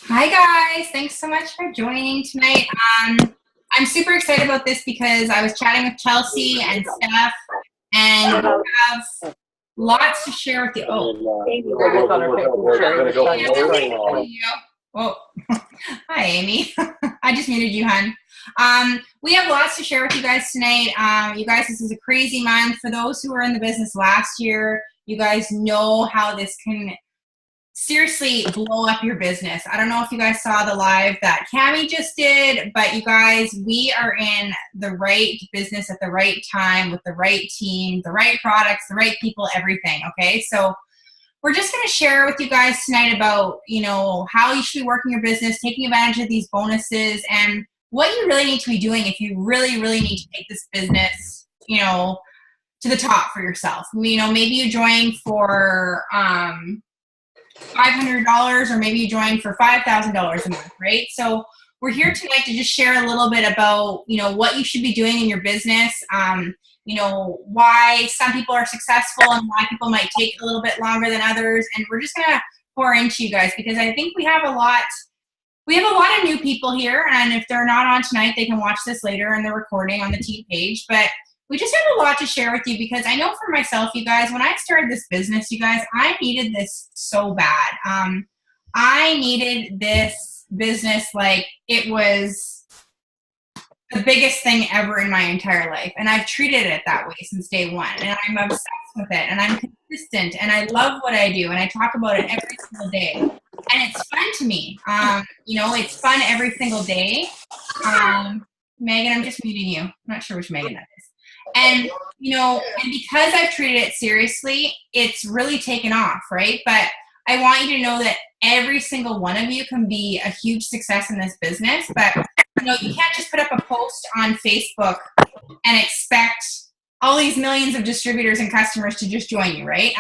Hi guys, thanks so much for joining tonight. I'm super excited about this because I was chatting with Chelsea and Steph, and we have lots to share with you. Oh, oh, hi Amy. I just muted you, hun. We have lots to share with you guys tonight. You guys, this is a crazy month. For those who were in the business last year, you guys know how this can seriously blow up your business. I don't know if you guys saw the live that Cami just did, but you guys, we are in the right business at the right time with the right team, the right products, the right people, everything. Okay. So we're just going to share with you guys tonight about, how you should be working your business, taking advantage of these bonuses, and what you really need to be doing if you really, really need to take this business, to the top for yourself. Maybe you join for, $500, or maybe you join for $5,000 a month, right? So we're here tonight to just share a little bit about, what you should be doing in your business, why some people are successful and why people might take a little bit longer than others. And we're just going to pour into you guys because I think we have a lot of new people here. And if they're not on tonight, they can watch this later in the recording on the team page. But we just have a lot to share with you because I know for myself, you guys, when I started this business, you guys, I needed this so bad. I needed this business like it was the biggest thing ever in my entire life. And I've treated it that way since day one. And I'm obsessed with it. And I'm consistent. And I love what I do. And I talk about it every single day. And it's fun to me. It's fun every single day. Megan, I'm just muting you. I'm not sure which Megan that is. And, and because I've treated it seriously, it's really taken off, right? But I want you to know that every single one of you can be a huge success in this business. But, you can't just put up a post on Facebook and expect all these millions of distributors and customers to just join you, right?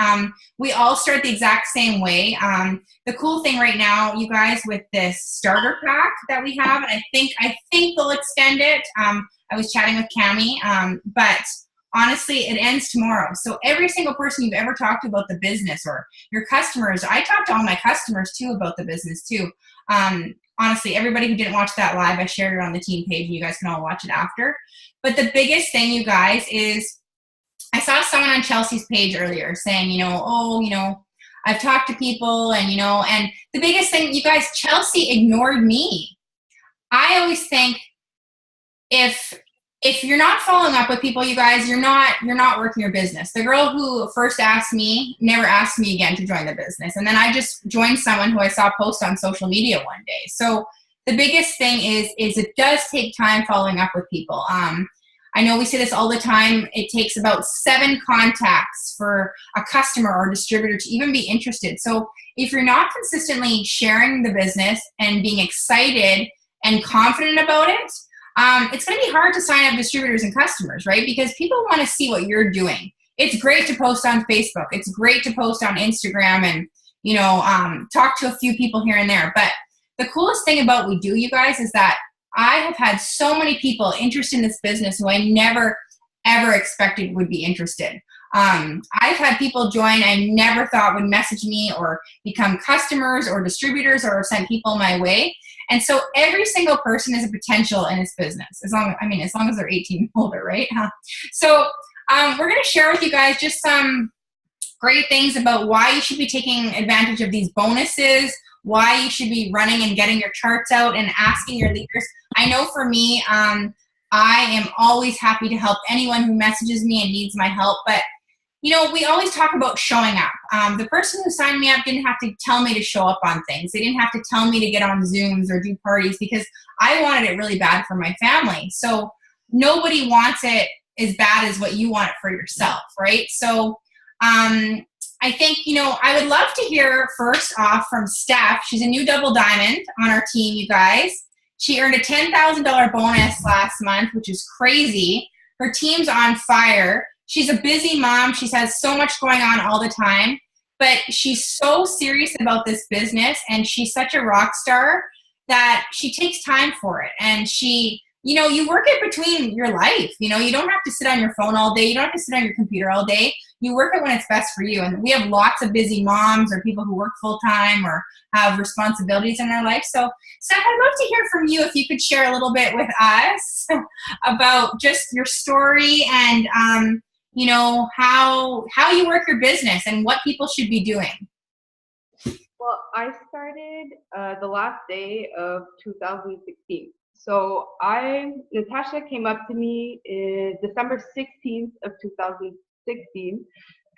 We all start the exact same way. The cool thing right now, you guys, with this starter pack that we have, and I think they'll extend it. I was chatting with Cami, but honestly, it ends tomorrow. So every single person you've ever talked to about the business or your customers, I talk to all my customers too about the business too. Honestly, everybody who didn't watch that live, I shared it on the team page and you guys can all watch it after. But the biggest thing, you guys, is I saw someone on Chelsea's page earlier saying, I've talked to people and, and the biggest thing, you guys, Chelsea ignored me. I always think if you're not following up with people, you guys, you're not working your business. The girl who first asked me never asked me again to join the business. And then I just joined someone who I saw post on social media one day. So the biggest thing is it does take time following up with people. I know we say this all the time. It takes about 7 contacts for a customer or distributor to even be interested. So if you're not consistently sharing the business and being excited and confident about it, it's going to be hard to sign up distributors and customers, right? Because people want to see what you're doing. It's great to post on Facebook. It's great to post on Instagram and, talk to a few people here and there. But the coolest thing about what we do, you guys, is that I have had so many people interested in this business who I never, ever expected would be interested. I've had people join I never thought would message me or become customers or distributors or send people my way. And so every single person is a potential in this business, as long as they're 18 and older, right? So we're going to share with you guys just some great things about why you should be taking advantage of these bonuses, why you should be running and getting your charts out and asking your leaders. I know for me, I am always happy to help anyone who messages me and needs my help, but we always talk about showing up. The person who signed me up didn't have to tell me to show up on things. They didn't have to tell me to get on Zooms or do parties because I wanted it really bad for my family. So nobody wants it as bad as what you want it for yourself, right? So I think, I would love to hear first off from Steph. She's a new double diamond on our team, you guys. She earned a $10,000 bonus last month, which is crazy. Her team's on fire. She's a busy mom. She has so much going on all the time, but she's so serious about this business and she's such a rock star that she takes time for it. And she, you work it between your life. You don't have to sit on your phone all day. You don't have to sit on your computer all day. you work it when it's best for you. And we have lots of busy moms or people who work full time or have responsibilities in their life. So Steph, I'd love to hear from you if you could share a little bit with us about just your story and, you know, how you work your business and what people should be doing. Well, I started the last day of 2016. So Natasha came up to me December 16th of 2016,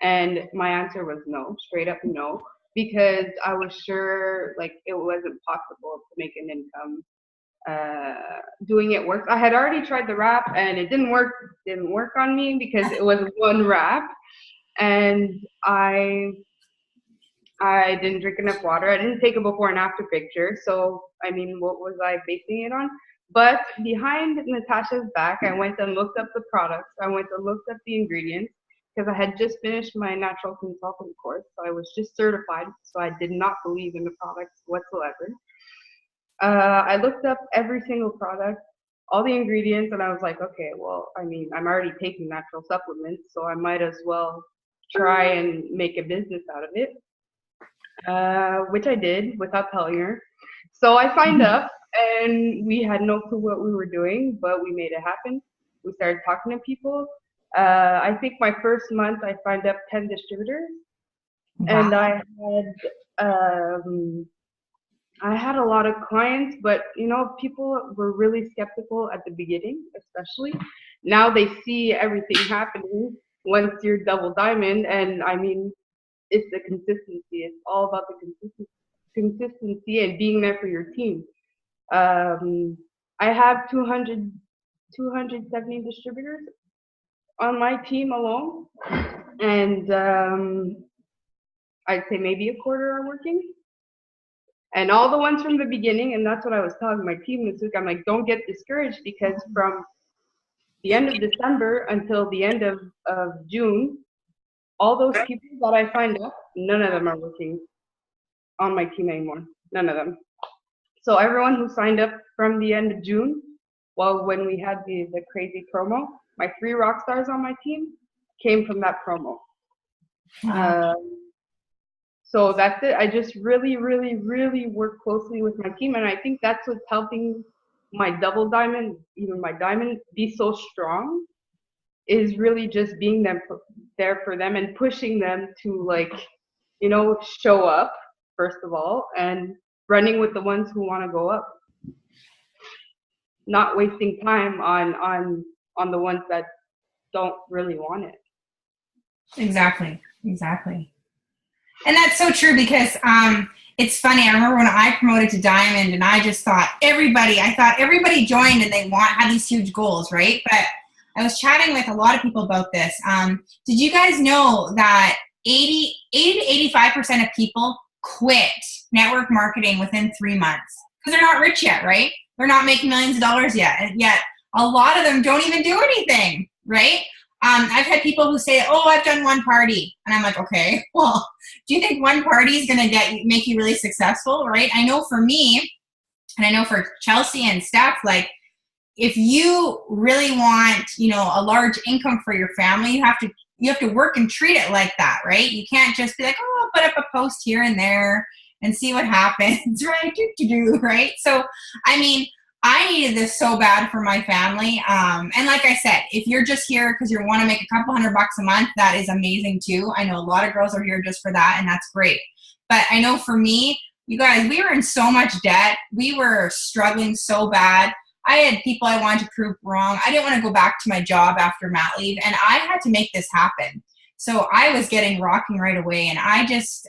and my answer was no, straight up no, because I was sure like it wasn't possible to make an income doing it work. I had already tried the wrap and it didn't work on me because it was one wrap, and I didn't drink enough water. I didn't take a before and after picture. So, I mean, what was I basing it on? But behind Natasha's back, I went and looked up the products. I went and looked up the ingredients because I had just finished my natural consultant course. So I was just certified. So I did not believe in the products whatsoever. I looked up every single product, all the ingredients, and I was like, okay, well, I mean, I'm already taking natural supplements, so I might as well try and make a business out of it. Which I did without telling her. So I signed up, and we had no clue what we were doing, but we made it happen. We started talking to people. I think my first month I signed up 10 distributors, wow. And I had a lot of clients, but you know, people were really skeptical at the beginning, especially. Now they see everything happening once you're double diamond, and I mean, it's the consistency. It's all about the consistency and being there for your team. I have 270 distributors on my team alone, and I'd say maybe a quarter are working. And all the ones from the beginning, and that's what I was telling my team this week, I'm like, don't get discouraged, because from the end of December until the end of June, all those people that I signed up, none of them are working on my team anymore. None of them. So everyone who signed up from the end of June, well, when we had the crazy promo, my 3 rock stars on my team came from that promo. So that's it. I just really, really, really work closely with my team, and I think that's what's helping my double diamond, even my diamond, be so strong, is really just being there for them and pushing them to, like, you know, show up first of all, and running with the ones who want to go up, not wasting time on the ones that don't really want it. Exactly. And that's so true, because it's funny. I remember when I promoted to Diamond, and I just thought everybody joined and they had these huge goals, right? But I was chatting with a lot of people about this. Did you guys know that 80 to 85% of people quit network marketing within 3 months? Because they're not rich yet, right? They're not making millions of dollars yet. And yet a lot of them don't even do anything, right? I've had people who say, oh, I've done one party. And I'm like, okay, well, do you think one party is going to make you really successful, right? I know for me, and I know for Chelsea and Steph, like, if you really want, you know, a large income for your family, you have to work and treat it like that, right? You can't just be like, oh, I'll put up a post here and there and see what happens, right? Right? So, I mean, I needed this so bad for my family. And like I said, if you're just here because you want to make a couple $100 a month, that is amazing too. I know a lot of girls are here just for that, and that's great. But I know for me, you guys, we were in so much debt. We were struggling so bad. I had people I wanted to prove wrong. I didn't want to go back to my job after mat leave, and I had to make this happen. So I was getting rocking right away, and I just,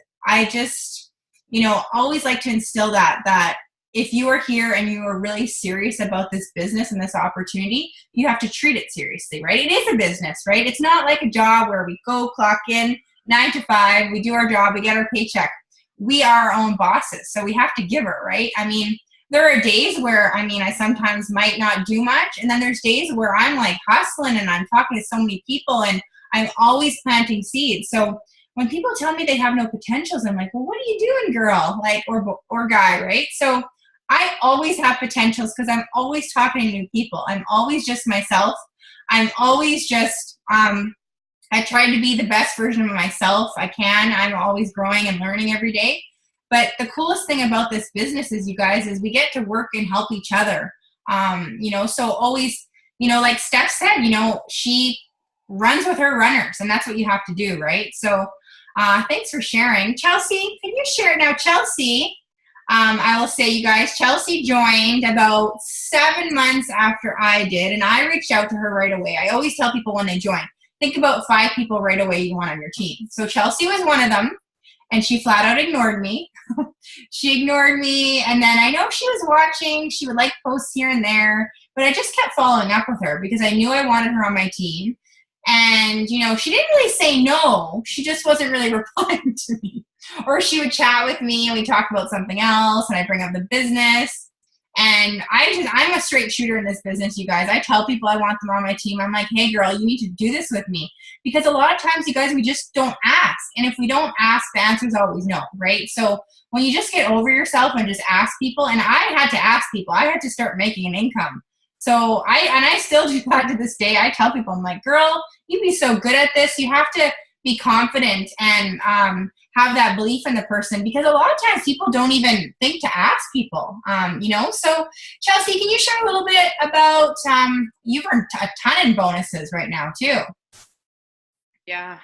you know, always like to instill that if you are here and you are really serious about this business and this opportunity, you have to treat it seriously, right? It is a business, right? It's not like a job where we go clock in 9 to 5, we do our job, we get our paycheck. We are our own bosses, so we have to give it, right? I mean, there are days where, I mean, I sometimes might not do much, and then there's days where I'm like hustling and I'm talking to so many people and I'm always planting seeds. So when people tell me they have no potentials, I'm like, well, what are you doing, girl? Like, or guy, right? So I always have potentials because I'm always talking to new people. I'm always just myself. I'm always just I try to be the best version of myself I can. I'm always growing and learning every day. But the coolest thing about this business is, you guys, is we get to work and help each other. So always, like Steph said, she runs with her runners, and that's what you have to do, right? So thanks for sharing. Chelsea, can you share now? Chelsea, I will say, you guys, Chelsea joined about 7 months after I did, and I reached out to her right away. I always tell people when they join, think about 5 people right away you want on your team. So Chelsea was one of them, and she flat out ignored me. She ignored me, and then I know she was watching. She would like posts here and there, but I just kept following up with her because I knew I wanted her on my team. And, she didn't really say no. She just wasn't really replying to me. Or she would chat with me and we talk about something else and I bring up the business. And I'm a straight shooter in this business, you guys. I tell people I want them on my team. I'm like, hey girl, you need to do this with me. Because a lot of times, you guys, we just don't ask. And if we don't ask, the answer is always no, right? So when you just get over yourself and just ask people, and I had to ask people, I had to start making an income. So I still do that to this day. I tell people, I'm like, girl, you'd be so good at this. You have to be confident and have that belief in the person, because a lot of times people don't even think to ask people, So Chelsea, can you share a little bit about, you've earned a ton in bonuses right now too. Yeah.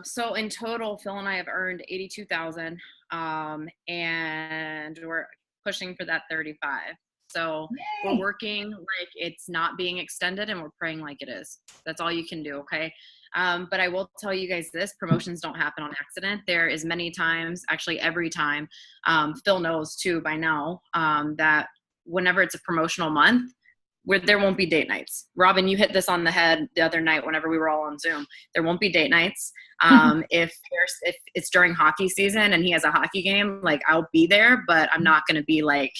So in total, Phil and I have earned 82,000, and we're pushing for that 35. So we're working like it's not being extended, and we're praying like it is. That's all you can do. Okay. But I will tell you guys this, promotions don't happen on accident. There is many times, actually every time, Phil knows too by now, that whenever it's a promotional month, where there won't be date nights. Robin, you hit this on the head the other night whenever we were all on Zoom. There won't be date nights. If it's during hockey season and he has a hockey game, like I'll be there, but I'm not going to be like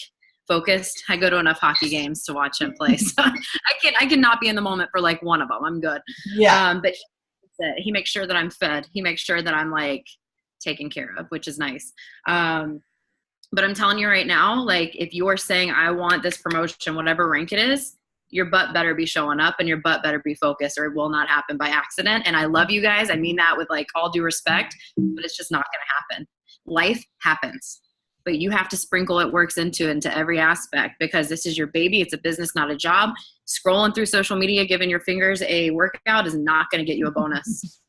focused. I go to enough hockey games to watch him play. So I cannot be in the moment for like one of them. I'm good. Yeah. But he makes sure that I'm fed. He makes sure that I'm like taken care of, which is nice. But I'm telling you right now, like if you're saying I want this promotion, whatever rank it is, your butt better be showing up and your butt better be focused, or it will not happen by accident. And I love you guys. I mean that with like all due respect, but it's just not going to happen. Life happens, but you have to sprinkle it works into every aspect, because this is your baby. It's a business, not a job. Scrolling through social media, giving your fingers a workout is not going to get you a bonus.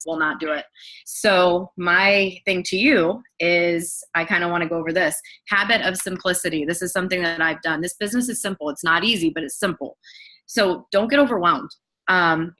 Will not do it. So my thing to you is, I kind of want to go over this habit of simplicity. This is something that I've done. This business is simple. It's not easy, but it's simple. So don't get overwhelmed.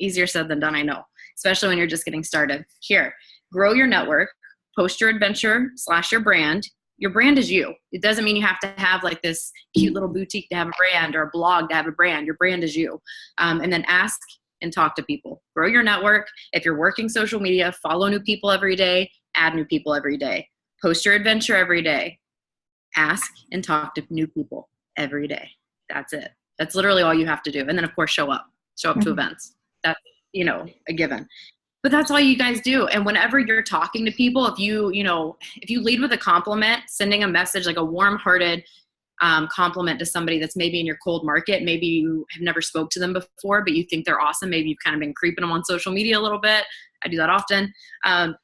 Easier said than done, I know, especially when you're just getting started. Here, grow your network, post your adventure / your brand. Your brand is you. It doesn't mean you have to have like this cute little boutique to have a brand, or a blog to have a brand. Your brand is you. And then ask and talk to people. Grow your network. If you're working social media, follow new people every day, add new people every day. Post your adventure every day. Ask and talk to new people every day. That's it. That's literally all you have to do. And then of course, show up to events. That's, a given. But that's all you guys do. And whenever you're talking to people, if you lead with a compliment, sending a message, like a warm-hearted compliment to somebody that's maybe in your cold market, maybe you have never spoke to them before, but you think they're awesome. Maybe you've kind of been creeping them on social media a little bit. I do that often.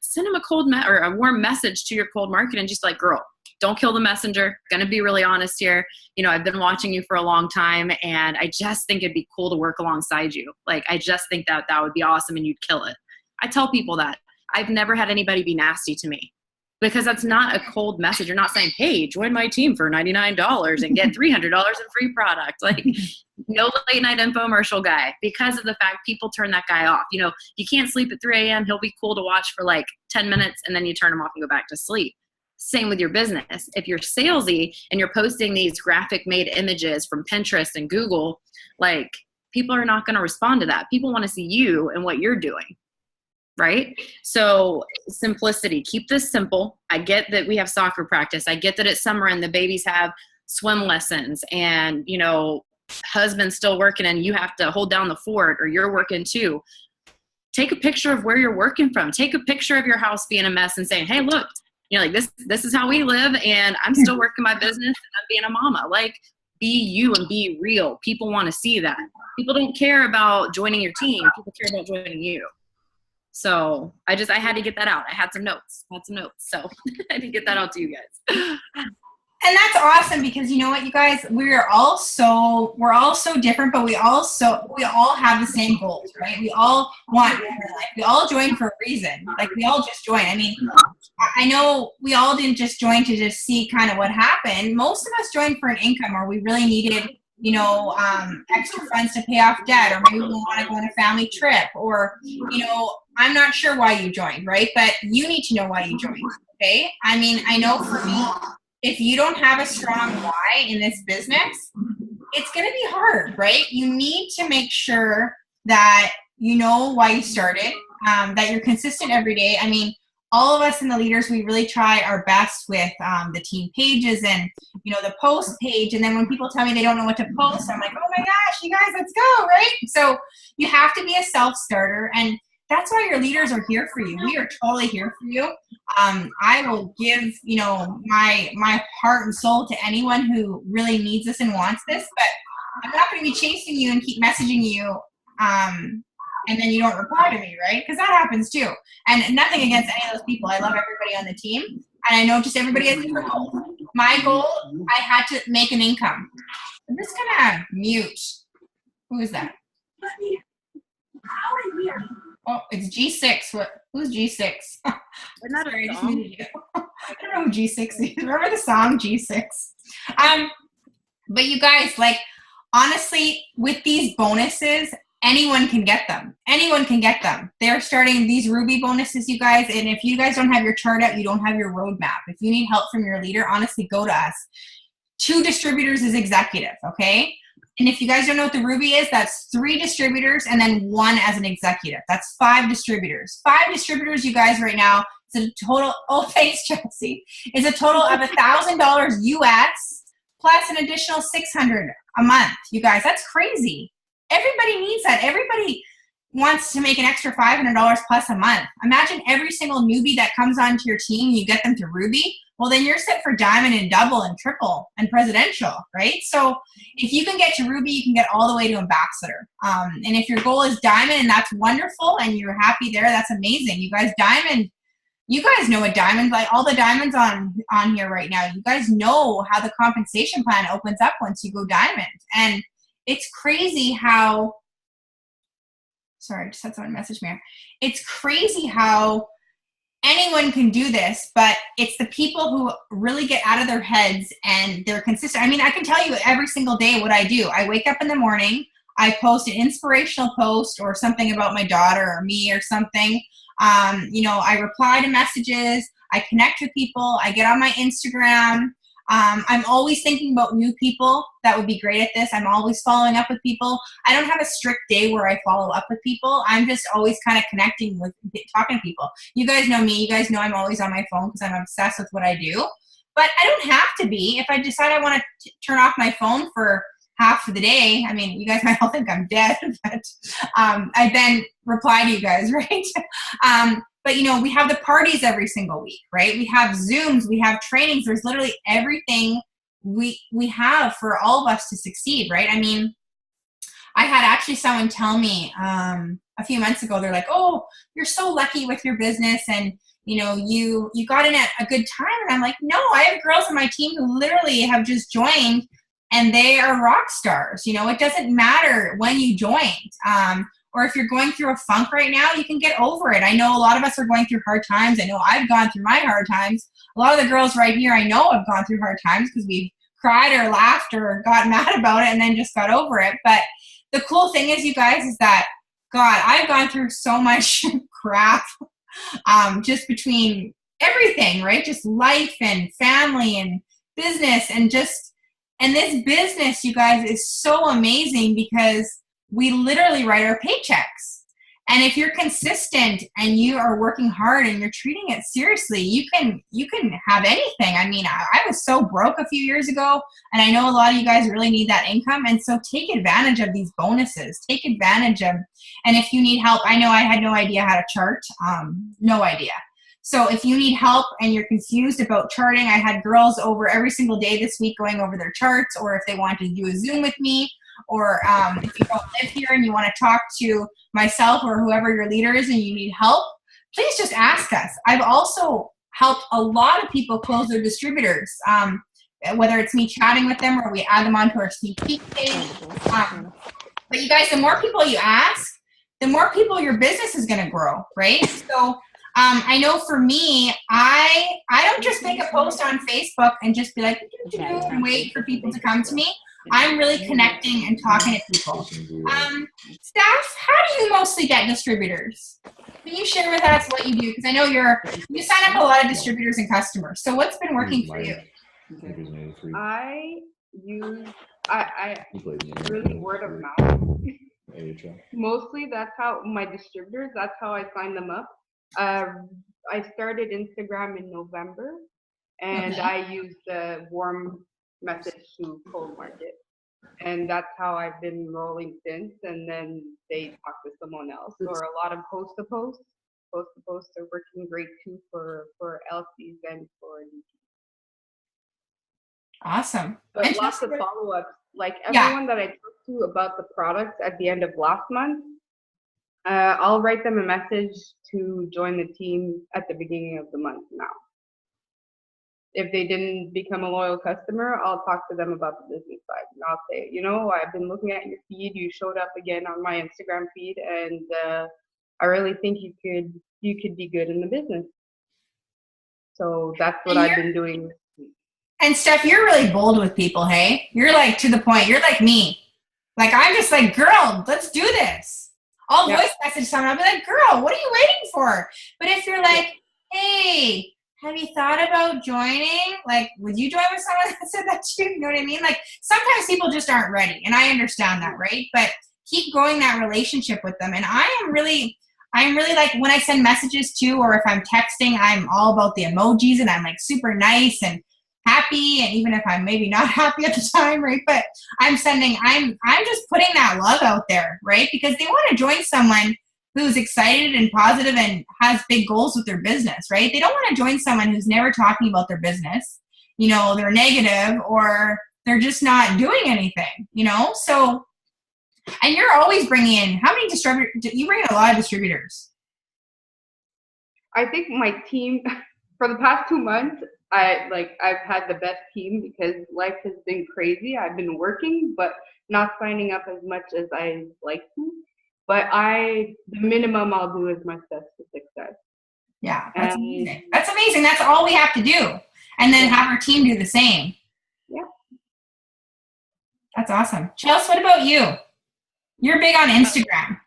Send them or a warm message to your cold market, and just like, girl, don't kill the messenger. Gonna be really honest here. I've been watching you for a long time, and I just think it'd be cool to work alongside you. Like, I just think that would be awesome and you'd kill it. I tell people that. I've never had anybody be nasty to me, because that's not a cold message. You're not saying, hey, join my team for $99 and get $300 in free product. Like, no late night infomercial guy, because of the fact people turn that guy off. You can't sleep at 3 a.m. He'll be cool to watch for like 10 minutes and then you turn him off and go back to sleep. Same with your business. If you're salesy and you're posting these graphic made images from Pinterest and Google, like, people are not going to respond to that. People want to see you and what you're doing. Right? So simplicity, keep this simple. I get that we have soccer practice. I get that it's summer and the babies have swim lessons, and, husband's still working and you have to hold down the fort, or you're working too. Take a picture of where you're working from. Take a picture of your house being a mess and saying, hey, look, like this is how we live, and I'm still working my business and I'm being a mama. Like, be you and be real. People want to see that. People don't care about joining your team. People care about joining you. So I had to get that out. I had some notes. So I had to get that out to you guys. And that's awesome because you know what, you guys, we're all so different, but we all have the same goals, right? We all want better life. We all join for a reason. Like we all just join. I mean, I know we all didn't just join to just see kind of what happened. Most of us joined for an income, or we really needed, you know, extra funds to pay off debt, or maybe we want to go on a family trip, or, you know, I'm not sure why you joined, right? But you need to know why you joined, okay? I mean, I know for me, if you don't have a strong why in this business, it's going to be hard, right? You need to make sure that you know why you started, that you're consistent every day. I mean, all of us in the leaders, we really try our best with the team pages and, you know, the post page. And then when people tell me they don't know what to post, I'm like, oh my gosh, you guys, let's go, right? So you have to be a self-starter, and that's why your leaders are here for you. We are totally here for you. I will give, you know, my heart and soul to anyone who really needs this and wants this, but I'm not going to be chasing you and keep messaging you and then you don't reply to me, right? Because that happens too. And nothing against any of those people. I love everybody on the team, and I know just everybody has different goals. My goal, I had to make an income. I'm just going to mute. Who is that? Oh, it's G6. Who's G6? Sorry, I just muted you. I don't know who G6 is. Remember the song G6? But you guys, like, honestly, with these bonuses, anyone can get them. Anyone can get them. They're starting these Ruby bonuses, you guys. And if you guys don't have your chart out, you don't have your roadmap. If you need help from your leader, honestly, go to us. 2 distributors is executive, okay? And if you guys don't know what the Ruby is, that's 3 distributors and then 1 as an executive. That's 5 distributors. 5 distributors, you guys, right now, it's a total, oh, thanks, Chelsea, is a total of $1,000 US plus an additional $600 a month. You guys, that's crazy. Everybody needs that. Everybody wants to make an extra $500 plus a month. Imagine every single newbie that comes onto your team, you get them to Ruby. Well, then you're set for diamond and double and triple and presidential, right? So if you can get to Ruby, you can get all the way to ambassador. And if your goal is diamond, and that's wonderful, and you're happy there, that's amazing. You guys, diamond, you guys know what diamonds, like all the diamonds on here right now, you guys know how the compensation plan opens up once you go diamond. And it's crazy how, sorry, I just had someone message me. It's crazy how anyone can do this, but it's the people who really get out of their heads and they're consistent. I mean, I can tell you every single day what I do. I wake up in the morning, I post an inspirational post or something about my daughter or me or something. You know, I reply to messages, I connect with people, I get on my Instagram. I'm always thinking about new people that would be great at this. I'm always following up with people. I don't have a strict day where I follow up with people. I'm just always kind of connecting with, talking to people. You guys know me. You guys know I'm always on my phone because I'm obsessed with what I do. But I don't have to be. If I decide I want to turn off my phone for half of the day, I mean, you guys might all think I'm dead, but I then reply to you guys, right? But, you know, we have the parties every single week, right? We have Zooms, we have trainings. There's literally everything we have for all of us to succeed, right? I mean, I had actually someone tell me a few months ago, they're like, oh, you're so lucky with your business and, you know, you got in at a good time. And I'm like, no, I have girls on my team who literally have just joined and they are rock stars. You know, it doesn't matter when you joined. Or if you're going through a funk right now, you can get over it. I know a lot of us are going through hard times. I know I've gone through my hard times. A lot of the girls right here I know have gone through hard times because we've cried or laughed or got mad about it and then just got over it. But the cool thing is, you guys, is that, God, I've gone through so much crap just between everything, right? Just life and family and business and this business, you guys, is so amazing because we literally write our paychecks. And if you're consistent and you are working hard and you're treating it seriously, you can have anything. I mean, I was so broke a few years ago, and I know a lot of you guys really need that income. And so take advantage of these bonuses. Take advantage of, and if you need help, I know I had no idea how to chart, no idea. So if you need help and you're confused about charting, I had girls over every single day this week going over their charts, or if they wanted to do a Zoom with me, or if you don't live here and you want to talk to myself or whoever your leader is and you need help, please just ask us. I've also helped a lot of people close their distributors, whether it's me chatting with them or we add them onto our sneak peek page. But you guys, the more people you ask, the more people your business is going to grow, right? So I know for me, I don't just make a post on Facebook and just be like, and wait for people to come to me. I'm really connecting and talking to people. Steph, how do you mostly get distributors? Can you share with us what you do? Because I know you sign up a lot of distributors and customers. So what's been working for you? I really word of mouth. Mostly that's how my distributors, that's how I sign them up. I started Instagram in November, and I used the warm message to cold market. And that's how I've been rolling since. And then they talk to someone else, or a lot of post to post. Post to post are working great too for LCs and for DT. Awesome. But and lots of follow-ups. Like everyone that I talked to about the products at the end of last month, I'll write them a message to join the team at the beginning of the month now. If they didn't become a loyal customer, I'll talk to them about the business side. And I'll say, you know, I've been looking at your feed. You showed up again on my Instagram feed, and I really think you could be good in the business. So that's what I've been doing. And Steph, you're really bold with people, hey? You're like to the point. You're like me. Like, I'm just like, girl, let's do this. I'll voice message someone. I'll be like, girl, what are you waiting for? But if you're like, hey, have you thought about joining? Like, would you join with someone that said that to you? You know what I mean? Like, sometimes people just aren't ready. And I understand that, right? But keep growing that relationship with them. And I'm really like, when I send messages to, or if I'm texting, I'm all about the emojis and I'm like super nice and happy, and even if I'm maybe not happy at the time, right? But I'm just putting that love out there, right? Because they want to join someone who's excited and positive and has big goals with their business, right? They don't want to join someone who's never talking about their business, you know, they're negative or they're just not doing anything, you know? So, and you're always bringing in, how many distributors, you bring in a lot of distributors. I think my team, for the past 2 months, I've had the best team because life has been crazy. I've been working, but not signing up as much as I like to. But the minimum I'll do is my steps to success. Yeah, that's amazing. That's amazing. That's all we have to do. And then have our team do the same. Yeah. That's awesome. Chelsea, what about you? You're big on Instagram.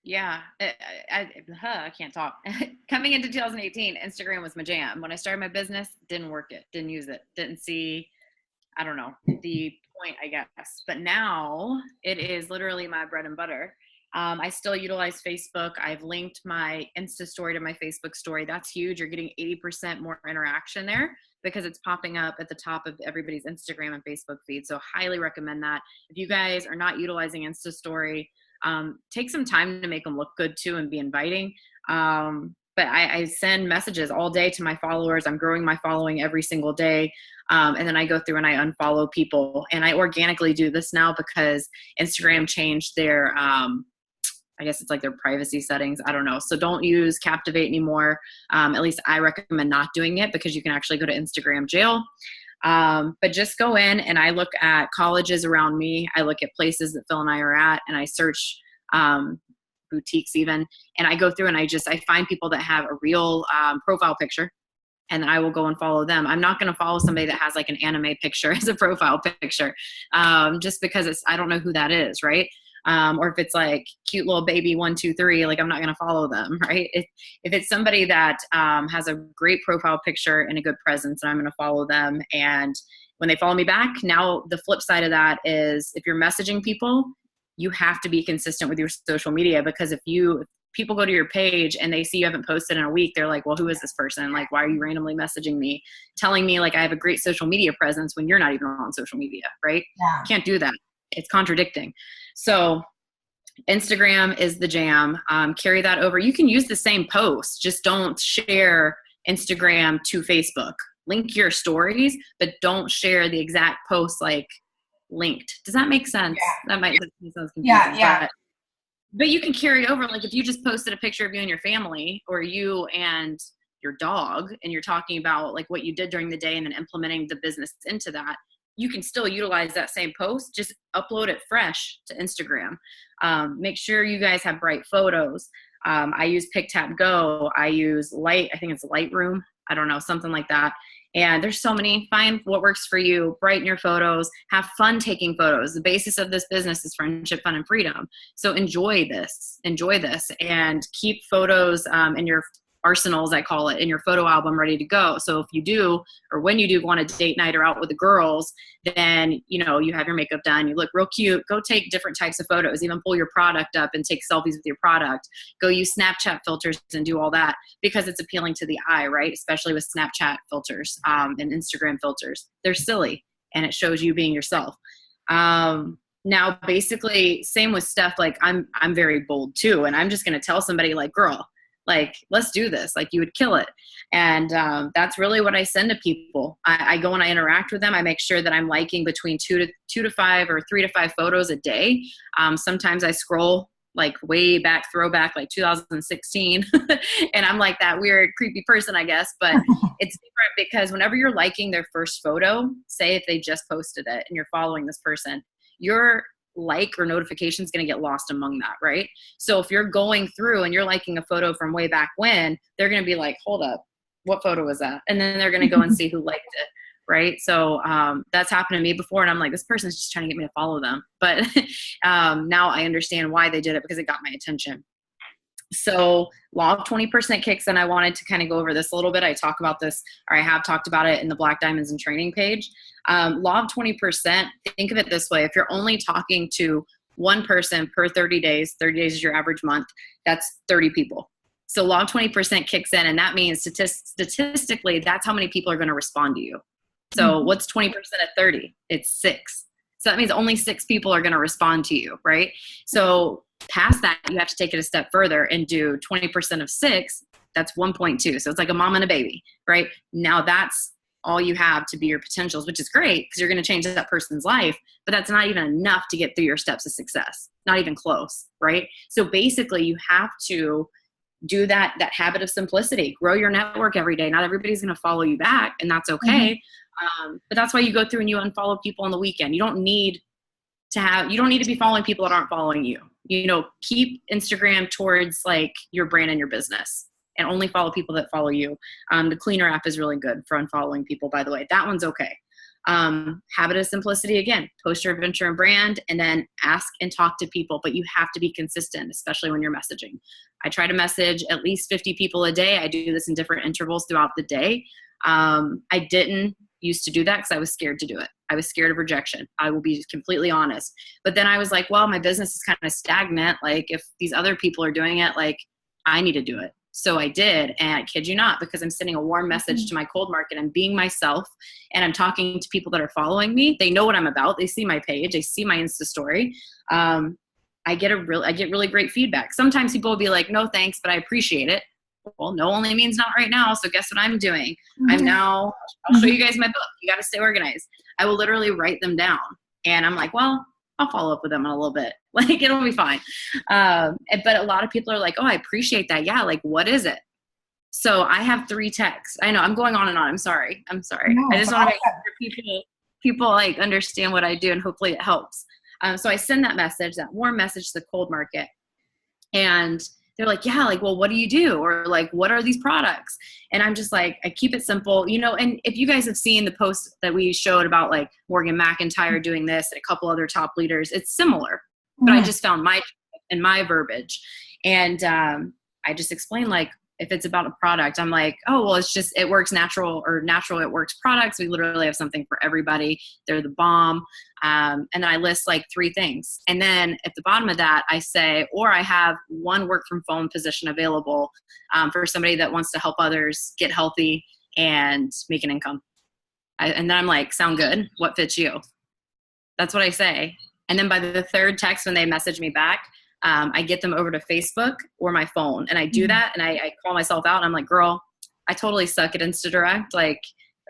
Yeah, I can't talk. Coming into 2018, Instagram was my jam. When I started my business, didn't work it, didn't use it, didn't see, I don't know, the point, I guess. But now it is literally my bread and butter. I still utilize Facebook. I've linked my Insta story to my Facebook story. That's huge. You're getting 80% more interaction there because it's popping up at the top of everybody's Instagram and Facebook feed. So highly recommend that. If you guys are not utilizing Insta story, take some time to make them look good too and be inviting. But I send messages all day to my followers. I'm growing my following every single day. And then I go through and I unfollow people, and I organically do this now because Instagram changed their, I guess it's like their privacy settings. I don't know. So don't use Captivate anymore. At least I recommend not doing it because you can actually go to Instagram jail. But just go in and I look at colleges around me. I look at places that Phil and I are at, and I search, boutiques even. And I go through and I find people that have a real, profile picture, and then I will go and follow them. I'm not going to follow somebody that has like an anime picture as a profile picture, just because I don't know who that is. Right. Or if it's like cute little baby 1, 2, 3, like I'm not going to follow them, right? If it's somebody that has a great profile picture and a good presence, I'm going to follow them. And when they follow me back, now the flip side of that is if you're messaging people, you have to be consistent with your social media, because if people go to your page and they see you haven't posted in a week, they're like, well, who is this person? Like, why are you randomly messaging me, telling me like I have a great social media presence when you're not even on social media, right? Yeah. Can't do that. It's contradicting. So Instagram is the jam. Carry that over. You can use the same post, just don't share Instagram to Facebook. Link your stories, but don't share the exact post like linked. Does that make sense? Yeah. That might sound confusing. Yeah. But you can carry over, like if you just posted a picture of you and your family, or you and your dog, and you're talking about like what you did during the day and then implementing the business into that, you can still utilize that same post, just upload it fresh to Instagram. Make sure you guys have bright photos. I use PicTap I use I think it's Lightroom. I don't know, something like that. And there's so many. Find what works for you, brighten your photos, have fun taking photos. The basis of this business is friendship, fun, and freedom. So enjoy this, and keep photos in your arsenals, I call it, in your photo album ready to go. So if you do, or when you do go on a date night or out with the girls, then, you know, you have your makeup done, you look real cute, go take different types of photos, even pull your product up and take selfies with your product, go use Snapchat filters and do all that, because it's appealing to the eye, right? Especially with Snapchat filters and Instagram filters. They're silly, and it shows you being yourself. Now, basically, same with stuff, like I'm very bold too, and I'm just going to tell somebody like, girl, like, let's do this. Like, you would kill it. And that's really what I send to people. I go and I interact with them. I make sure that I'm liking between 2 to 5 or 3 to 5 photos a day. Sometimes I scroll like way back, throwback, like 2016. And I'm like that weird, creepy person, I guess. But it's different because whenever you're liking their first photo, say if they just posted it and you're following this person, your like or notification is going to get lost among that, right? So if you're going through and you're liking a photo from way back when, they're going to be like, hold up, what photo was that? And then they're going to go and see who liked it, right? So that's happened to me before, and I'm like, this person's just trying to get me to follow them. But now I understand why they did it, because it got my attention. So law of 20% kicks in. I wanted to kind of go over this a little bit. I talk about this, or I have talked about it in the Black Diamonds and Training page. Law of 20%, think of it this way. If you're only talking to one person per 30 days is your average month, that's 30 people. So law of 20% kicks in, and that means statistically, that's how many people are going to respond to you. So what's 20% at 30? It's 6. So that means only 6 people are going to respond to you, right? So past that, you have to take it a step further and do 20% of 6. That's 1.2. So it's like a mom and a baby, right? Now that's all you have to be your potentials, which is great because you're going to change that person's life, but that's not even enough to get through your steps of success. Not even close, right? So basically you have to do that habit of simplicity, grow your network every day. Not everybody's going to follow you back, and that's okay. But that's why you go through and you unfollow people on the weekend. You don't need to be following people that aren't following you. You know, keep Instagram towards like your brand and your business, and only follow people that follow you. The Cleaner app is really good for unfollowing people, by the way. That one's okay. Habit of simplicity, again, post your adventure and brand, and then ask and talk to people, but you have to be consistent, especially when you're messaging. I try to message at least 50 people a day. I do this in different intervals throughout the day. I didn't used to do that because I was scared to do it. I was scared of rejection. I will be completely honest. But then I was like, well, my business is kind of stagnant. Like if these other people are doing it, like I need to do it. So I did, and I kid you not, because I'm sending a warm message to my cold market. I'm being myself, and I'm talking to people that are following me. They know what I'm about. They see my page. They see my Insta story. I get really great feedback. Sometimes people will be like, no, thanks, but I appreciate it. Well, no only means not right now. So guess what I'm doing? I'll show you guys my book. You got to stay organized. I will literally write them down, and I'm like, well, I'll follow up with them in a little bit. Like, it'll be fine. But a lot of people are like, oh, I appreciate that. Yeah. Like, what is it? So I have 3 texts. I know I'm going on and on. I'm sorry. No, I just want to make sure people like understand what I do, and hopefully it helps. So I send that message, that warm message to the cold market, and they're like, yeah, like, well, what do you do? Or like, what are these products? And I'm just like, I keep it simple, you know, and if you guys have seen the post that we showed about like Morgan McIntyre doing this and a couple other top leaders, it's similar, but I just found my verbiage. And I just explained, like, if it's about a product, I'm like, oh, well, it works natural, it works products. We literally have something for everybody. They're the bomb. And then I list like 3 things. And then at the bottom of that, I say, or I have one work from home position available for somebody that wants to help others get healthy and make an income. And then I'm like, sound good? What fits you? That's what I say. And then by the 3rd text, when they message me back, I get them over to Facebook or my phone, and I do that, and I call myself out, and I'm like, girl, I totally suck at InstaDirect. Like,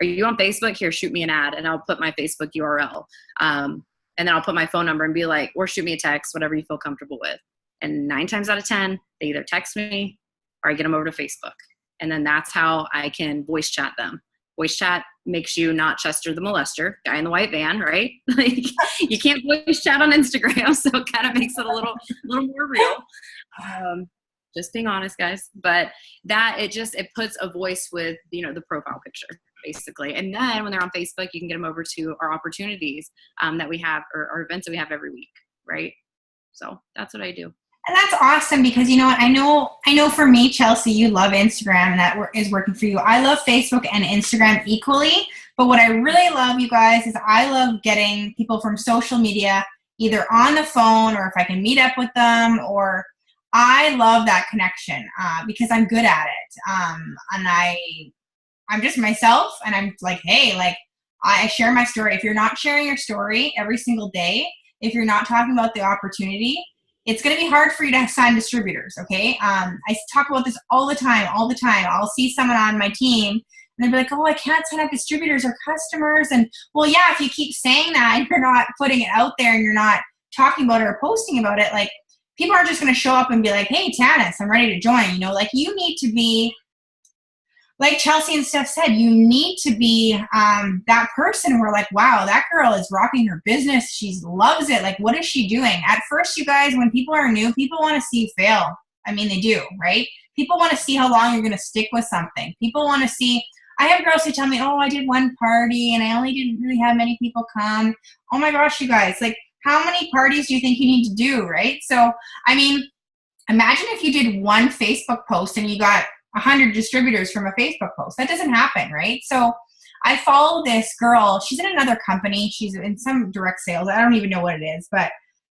are you on Facebook? Here, shoot me an ad, and I'll put my Facebook URL. And And then I'll put my phone number and be like, or shoot me a text, whatever you feel comfortable with. And 9 times out of 10, they either text me or I get them over to Facebook. And then that's how I can voice chat them. Voice chat makes you not Chester the molester, guy in the white van, right? Like you can't voice chat on Instagram, so it kind of makes it a little more real. Just being honest, guys. But it puts a voice with, the profile picture, basically. And then when they're on Facebook, you can get them over to our opportunities that we have, or our events that we have every week, right? So that's what I do. And that's awesome because you know what? I know for me, Chelsea, you love Instagram and that is working for you. I love Facebook and Instagram equally. But what I really love, you guys, is I love getting people from social media either on the phone or if I can meet up with them, or I love that connection because I'm good at it. And I'm just myself and I'm like, hey, like I share my story. If you're not sharing your story every single day, if you're not talking about the opportunity, it's going to be hard for you to sign distributors, okay? I talk about this all the time. I'll see someone on my team, and they'll be like, oh, I can't sign up distributors or customers. And, well, yeah, if you keep saying that and you're not putting it out there and you're not talking about it or posting about it, like, people aren't just going to show up and be like, hey, Tanis, I'm ready to join. Like, you need to be, like Chelsea and Steph said, you need to be that person where like, wow, that girl is rocking her business. She loves it. Like, what is she doing? At first, you guys, when people are new, people want to see you fail. I mean, they do, right? People want to see how long you're going to stick with something. People want to see, I have girls who tell me, oh, I did one party and I only didn't really have many people come. Oh my gosh, you guys, like how many parties do you think you need to do, right? So, I mean, imagine if you did one Facebook post and you got 100 distributors from a Facebook post. That doesn't happen, right? So I follow this girl. She's in another company. She's in some direct sales. I don't even know what it is, but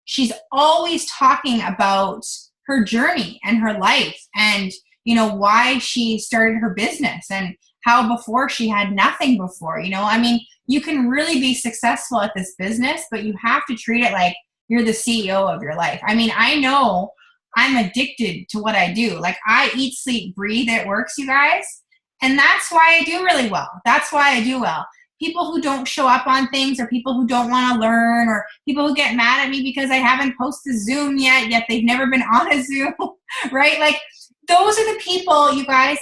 she's always talking about her journey and her life and, why she started her business and how before she had nothing before, I mean, you can really be successful at this business, but you have to treat it like you're the CEO of your life. I mean, I know I'm addicted to what I do. Like I eat, sleep, breathe. It works, you guys. And that's why I do really well. That's why I do well. People who don't show up on things or people who don't want to learn or people who get mad at me because I haven't posted Zoom yet they've never been on a Zoom, right? Like those are the people, you guys,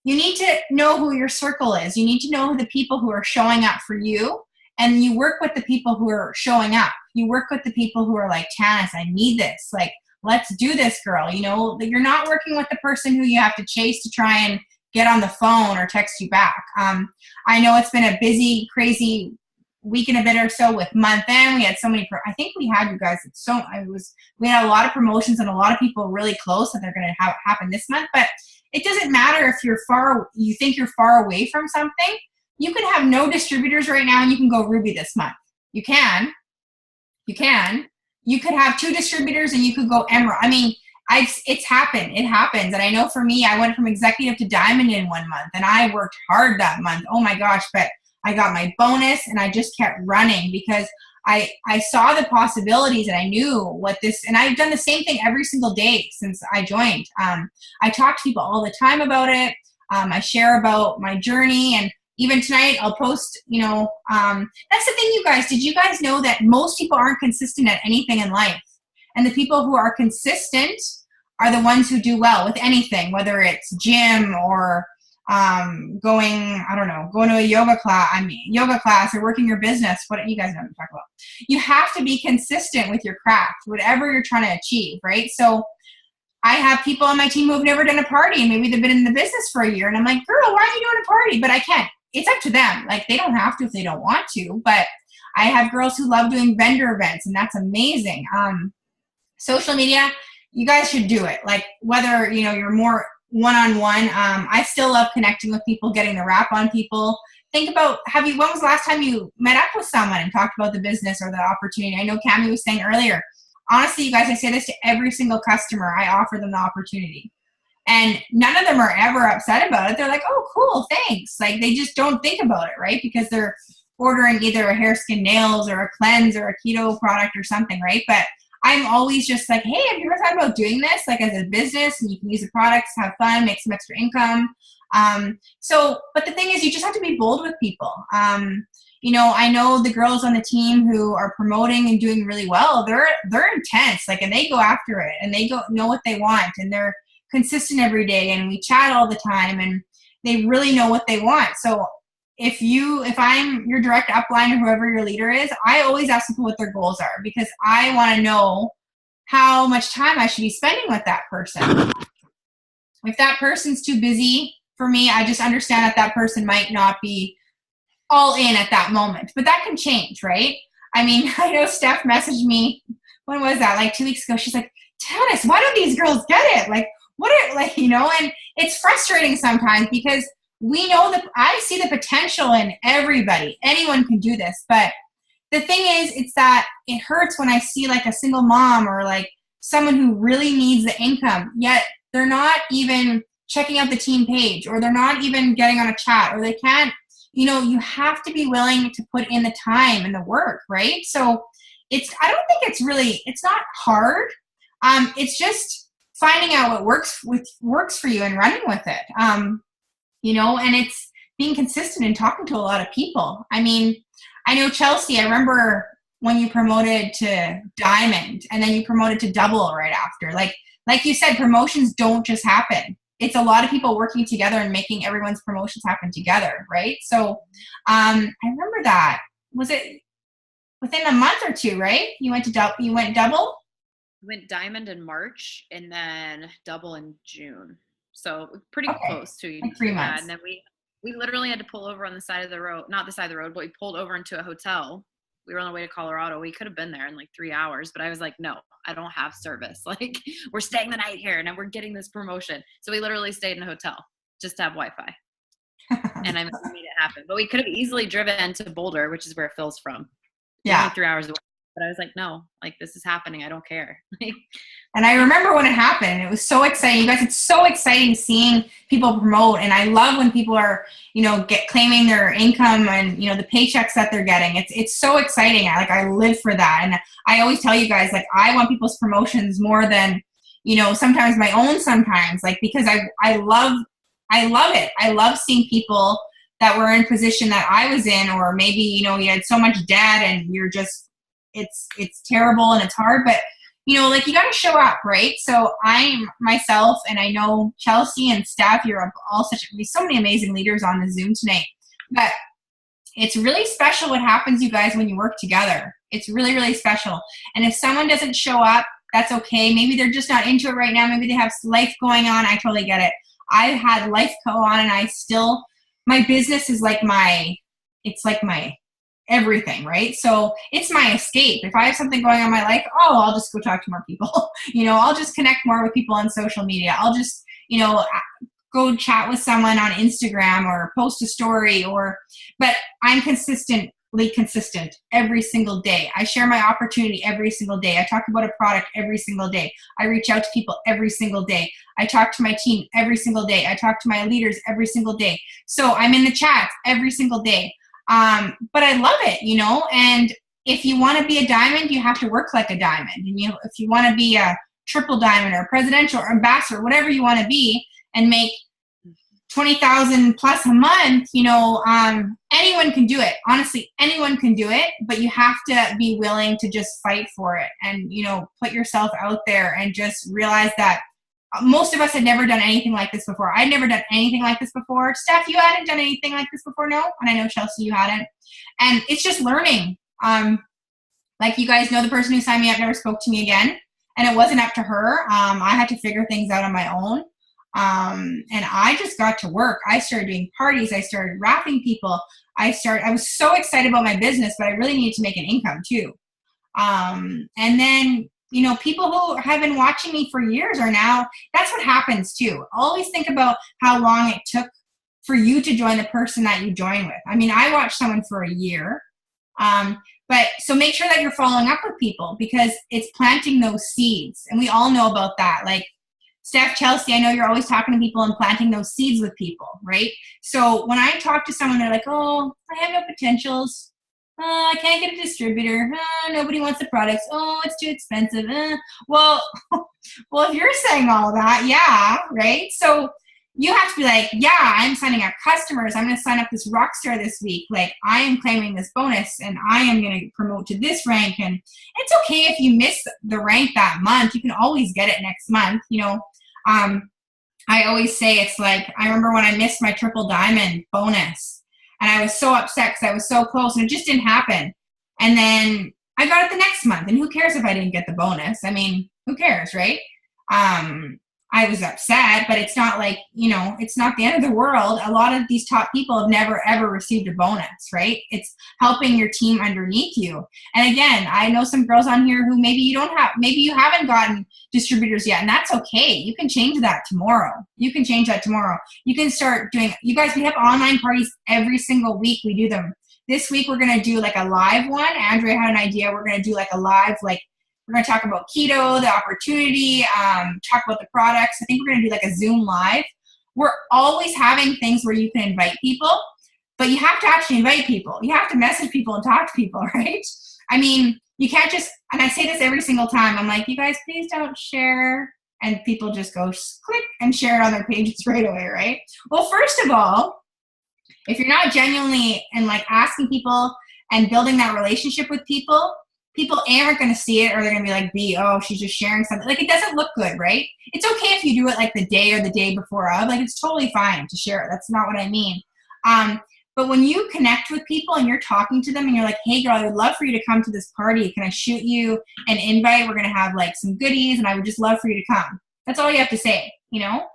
you need to know who your circle is. You need to know the people who are showing up for you, and you work with the people who are showing up. You work with the people who are like, Tanis, I need this. Like, let's do this, girl. You're not working with the person who you have to chase to try and get on the phone or text you back. I know it's been a busy, crazy week and a bit or so with month end. We had so many, I think we had, you guys, we had a lot of promotions and a lot of people really close that they're going to happen this month, but it doesn't matter if you think you're far away from something. You could have no distributors right now and you can go Ruby this month. You can. You could have 2 distributors and you could go Emerald. I mean, it's happened. It happens. And I know for me, I went from executive to diamond in 1 month and I worked hard that month. Oh my gosh. But I got my bonus and I just kept running because I saw the possibilities and I knew what this, and I've done the same thing every single day since I joined. I talk to people all the time about it. I share about my journey, and even tonight I'll post, that's the thing, you guys. Did you guys know that most people aren't consistent at anything in life? And the people who are consistent are the ones who do well with anything, whether it's gym or going to a yoga class or working your business. What you guys know what I'm talking about. You have to be consistent with your craft, whatever you're trying to achieve, right? So I have people on my team who have never done a party. Maybe they've been in the business for a year and I'm like, girl, why aren't you doing a party? But I can't. It's up to them. Like they don't have to if they don't want to, but I have girls who love doing vendor events and that's amazing. Social media, you guys should do it. Like whether, you're more one-on-one. I still love connecting with people, getting the wrap on people. Think about, when was the last time you met up with someone and talked about the business or the opportunity? I know Cammie was saying earlier, honestly, you guys, I say this to every single customer. I offer them the opportunity. And none of them are ever upset about it. They're like, oh, cool, thanks. Like they just don't think about it, right? Because they're ordering either a hair, skin, nails or a cleanse or a keto product or something, right? But I'm always just like, hey, have you ever thought about doing this like as a business and you can use the products, have fun, make some extra income? But the thing is, you just have to be bold with people. I know the girls on the team who are promoting and doing really well, they're intense, like, and they go after it, and they know what they want, and they're consistent every day, and we chat all the time, and they really know what they want. So if I'm your direct upline or whoever your leader is, I always ask people what their goals are, because I want to know how much time I should be spending with that person. If that person's too busy for me, I just understand that person might not be all in at that moment, but that can change, right? I mean, I know Steph messaged me, when was that? Like 2 weeks ago. She's like, Tanis, why don't these girls get it? Like, and it's frustrating sometimes, because we know that I see the potential in everybody. Anyone can do this. But the thing is, it's that it hurts when I see like a single mom or like someone who really needs the income, yet they're not even checking out the team page, or they're not even getting on a chat, or they can't, you have to be willing to put in the time and the work, right? So I don't think it's not hard. It's just finding out what works for you and running with it. And it's being consistent and talking to a lot of people. I mean, I know Chelsea, I remember when you promoted to Diamond and then you promoted to Double right after. Like you said, promotions don't just happen. It's a lot of people working together and making everyone's promotions happen together, right? So I remember that. Was it within a month or two, right? You went Double? We went Diamond in March and then Double in June. So pretty close to like 3 months. And then we literally had to pull over on the side of the road, not the side of the road, but we pulled over into a hotel. We were on the way to Colorado. We could have been there in like 3 hours, but I was like, no, I don't have service. Like, we're staying the night here and then we're getting this promotion. So we literally stayed in a hotel just to have Wi-Fi. And I made it happen. But we could have easily driven to Boulder, which is where Phil's from. Yeah. Only 3 hours away. But I was like, no, like, this is happening. I don't care. And I remember when it happened, it was so exciting. You guys, it's so exciting seeing people promote. And I love when people are, claiming their income and, the paychecks that they're getting. It's so exciting. I live for that. And I always tell you guys, like, I want people's promotions more than, sometimes my own sometimes, like, because I love it. I love seeing people that were in position that I was in, or maybe, you had so much debt and you're just, it's terrible and it's hard, but you got to show up, right? So I'm myself, and I know Chelsea and Steph, you're all so many amazing leaders on the Zoom tonight, but it's really special what happens, you guys, when you work together. It's really, really special. And if someone doesn't show up, that's okay. Maybe they're just not into it right now. Maybe they have life going on. I totally get it. I've had life go on, and my business is like my everything, right? So it's my escape. If I have something going on in my life, I'll just go talk to more people. I'll just connect more with people on social media. I'll just, go chat with someone on Instagram or post a story, but I'm consistently consistent every single day. I share my opportunity every single day. I talk about a product every single day. I reach out to people every single day. I talk to my team every single day. I talk to my leaders every single day. So I'm in the chats every single day. But I love it, and if you want to be a diamond, you have to work like a diamond. And if you want to be a triple diamond or presidential or ambassador, whatever you want to be, and make 20,000 plus a month, anyone can do it. Honestly, anyone can do it, but you have to be willing to just fight for it and, put yourself out there and just realize that most of us had never done anything like this before. I'd never done anything like this before. Steph, you hadn't done anything like this before, no? And I know, Chelsea, you hadn't. And it's just learning. Like, you guys know, the person who signed me up never spoke to me again. And it wasn't up to her. I had to figure things out on my own. And I just got to work. I started doing parties. I started rapping people. I was so excited about my business, but I really needed to make an income too. And then, people who have been watching me for years are now, that's what happens too. Always think about how long it took for you to join the person that you join with. I mean, I watched someone for a year. But so make sure that you're following up with people, because it's planting those seeds. And we all know about that. Like, Steph, Chelsea, I know you're always talking to people and planting those seeds with people, right? So when I talk to someone, they're like, I have no potentials. I can't get a distributor. Nobody wants the products. It's too expensive. Well, if you're saying all that, yeah, right? So you have to be like, yeah, I'm signing up customers. I'm going to sign up this rock star this week. Like, I am claiming this bonus and I am going to promote to this rank. And it's okay if you miss the rank that month. You can always get it next month. You know, I always say it's like, I remember when I missed my triple diamond bonus and I was so upset because I was so close and it just didn't happen. And then I got it the next month, and who cares if I didn't get the bonus? I mean, who cares, right? I was upset, but it's not like, you know, it's not the end of the world. A lot of these top people have never, ever received a bonus, right? It's helping your team underneath you. And again, I know some girls on here who maybe you haven't gotten distributors yet, and that's okay. You can change that tomorrow. You can start doing, you guys, we have online parties every single week. We do them. This week, we're going to do like a live one. Andrea had an idea. We're going to do like a live, like, we're going to talk about keto, the opportunity, talk about the products. I think we're going to do like a Zoom live. We're always having things where you can invite people, but you have to actually invite people. You have to message people and talk to people, right? I mean, you can't just, and I say this every single time, I'm like, you guys, please don't share. And people just go click and share it on their pages right away, right? Well, first of all, if you're not genuinely and like asking people and building that relationship with people aren't going to see it, or they're going to be like, oh, she's just sharing something. Like, it doesn't look good, right? It's okay if you do it like the day or the day before of. Like, it's totally fine to share it. That's not what I mean. But when you connect with people and you're talking to them and you're like, hey, girl, I would love for you to come to this party. Can I shoot you an invite? We're going to have like some goodies, and I would just love for you to come. That's all you have to say, you know?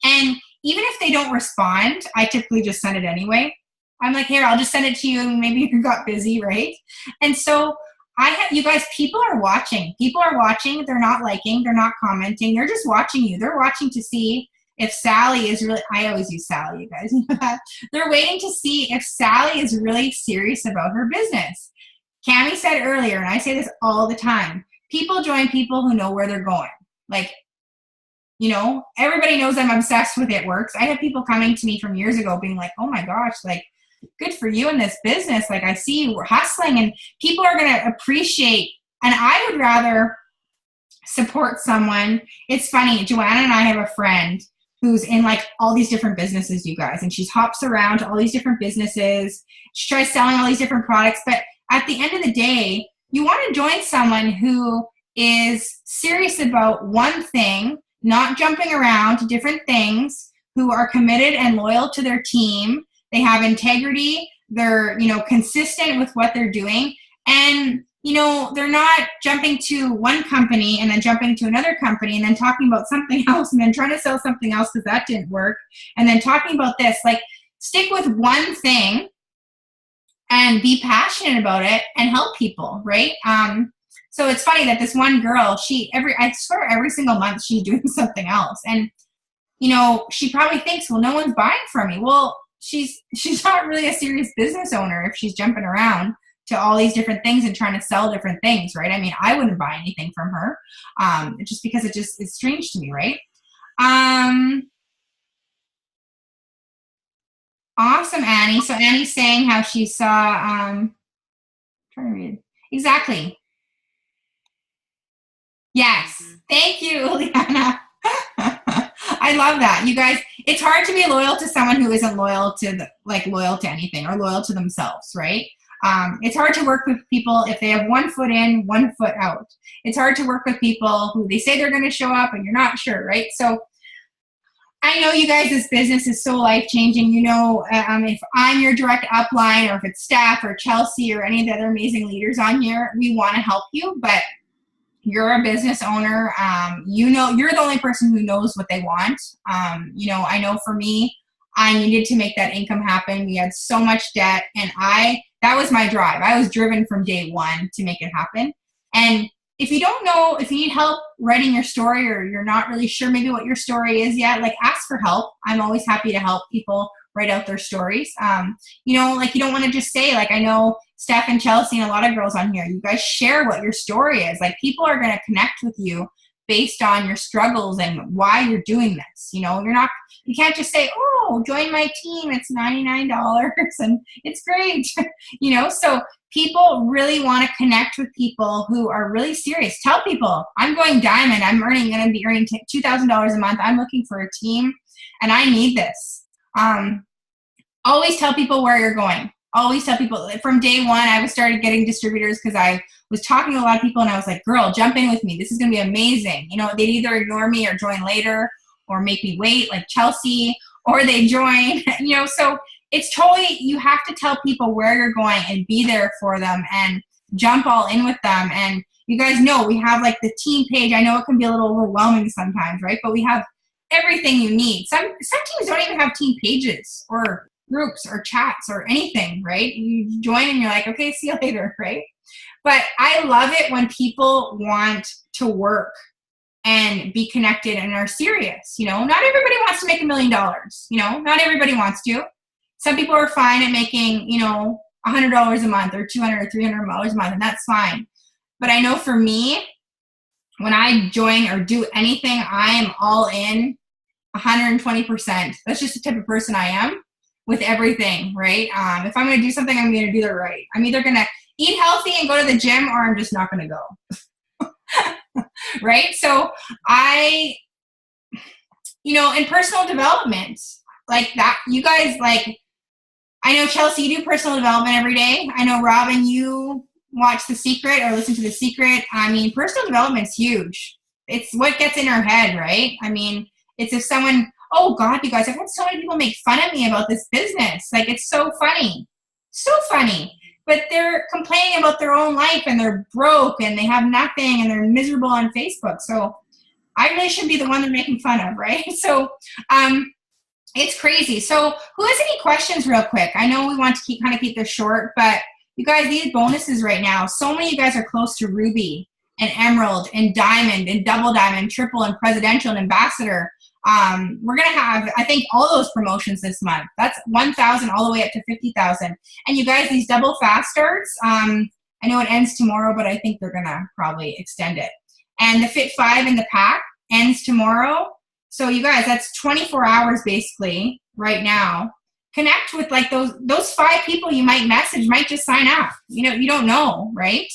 And even if they don't respond, I typically just send it anyway. I'm like, here, I'll just send it to you. Maybe you got busy, right? And so you guys, people are watching. People are watching. They're not liking. They're not commenting. They're just watching you. They're watching to see if Sally is really, I always use Sally, you guys. They're waiting to see if Sally is really serious about her business. Cammie said earlier, and I say this all the time, people join people who know where they're going. Like, you know, everybody knows I'm obsessed with It Works. I have people coming to me from years ago being like, oh my gosh, like, good for you in this business. Like, I see you, we're hustling, and people are going to appreciate. And I would rather support someone. It's funny. Joanna and I have a friend who's in like all these different businesses, you guys, and she hops around to all these different businesses. She tries selling all these different products. But at the end of the day, you want to join someone who is serious about one thing, not jumping around to different things, who are committed and loyal to their team. They have integrity. They're, you know, consistent with what they're doing. And, you know, they're not jumping to one company and then jumping to another company and then talking about something else and then trying to sell something else because that didn't work. And then talking about this. Like, stick with one thing and be passionate about it and help people, right? So it's funny that this one girl, I swear every single month she's doing something else. And, you know, she probably thinks, well, no one's buying from me. Well, she's not really a serious business owner if she's jumping around to all these different things and trying to sell different things, right? I mean, I wouldn't buy anything from her, just because it's strange to me, right? Awesome, Annie. So Annie's saying how she saw, trying to read. Exactly. Yes. Thank you, Liana. I love that. You guys, it's hard to be loyal to someone who isn't loyal to anything or loyal to themselves, right? It's hard to work with people if they have one foot in, one foot out. It's hard to work with people who they say they're going to show up and you're not sure, right? So I know you guys, this business is so life-changing. You know, if I'm your direct upline or if it's Steph or Chelsea or any of the other amazing leaders on here, we want to help you, but you're a business owner. You know, you're the only person who knows what they want. You know, I know for me, I needed to make that income happen. We had so much debt, and that was my drive. I was driven from day one to make it happen. And if you don't know, if you need help writing your story or you're not really sure maybe what your story is yet, like, ask for help. I'm always happy to help people write out their stories. You know, like, you don't want to just say, like, I know Steph and Chelsea and a lot of girls on here, you guys share what your story is. Like, people are going to connect with you based on your struggles and why you're doing this. You know, you can't just say, oh, join my team, it's $99 and it's great. You know, so people really want to connect with people who are really serious. Tell people, I'm going diamond, I'm going to be earning $2,000 a month, I'm looking for a team and I need this. Always tell people where you're going. Always tell people. From day one, I started getting distributors because I was talking to a lot of people and I was like, girl, jump in with me. This is going to be amazing. You know, they'd either ignore me or join later or make me wait like Chelsea, or they join, you know, so it's totally, you have to tell people where you're going and be there for them and jump all in with them. And you guys know we have like the team page. I know it can be a little overwhelming sometimes, right? But we have everything you need. Some teams don't even have team pages or groups or chats or anything, right? You join and you're like, okay, see you later, right? But I love it when people want to work and be connected and are serious. You know, not everybody wants to make $1 million. You know, not everybody wants to. Some people are fine at making, you know, $100 a month or $200 or $300 a month, and that's fine. But I know for me, when I join or do anything, I am all in 120%. That's just the type of person I am with everything, right? If I'm going to do something, I'm going to do it right. I'm either going to eat healthy and go to the gym, or I'm just not going to go. Right? So you know, in personal development, like that, you guys, like, I know Chelsea, you do personal development every day. I know Robin, you watch The Secret or listen to The Secret. I mean, personal development's huge. It's what gets in our head, right? I mean, it's if someone, oh God, you guys, I've had so many people make fun of me about this business. Like, it's so funny. So funny. But they're complaining about their own life and they're broke and they have nothing and they're miserable on Facebook. So I really should be the one they're making fun of, right? So it's crazy. So who has any questions real quick? I know we want to keep this short, but you guys, these bonuses right now, so many of you guys are close to Ruby and Emerald and Diamond and Double Diamond, Triple and Presidential and Ambassador. We're going to have, I think, all those promotions this month. That's 1,000 all the way up to 50,000. And you guys, these double fast starts, I know it ends tomorrow, but I think they're going to probably extend it. And the Fit 5 in the pack ends tomorrow. So you guys, that's 24 hours basically right now. Connect with like those 5 people you might message, might just sign up. You know, you don't know, right?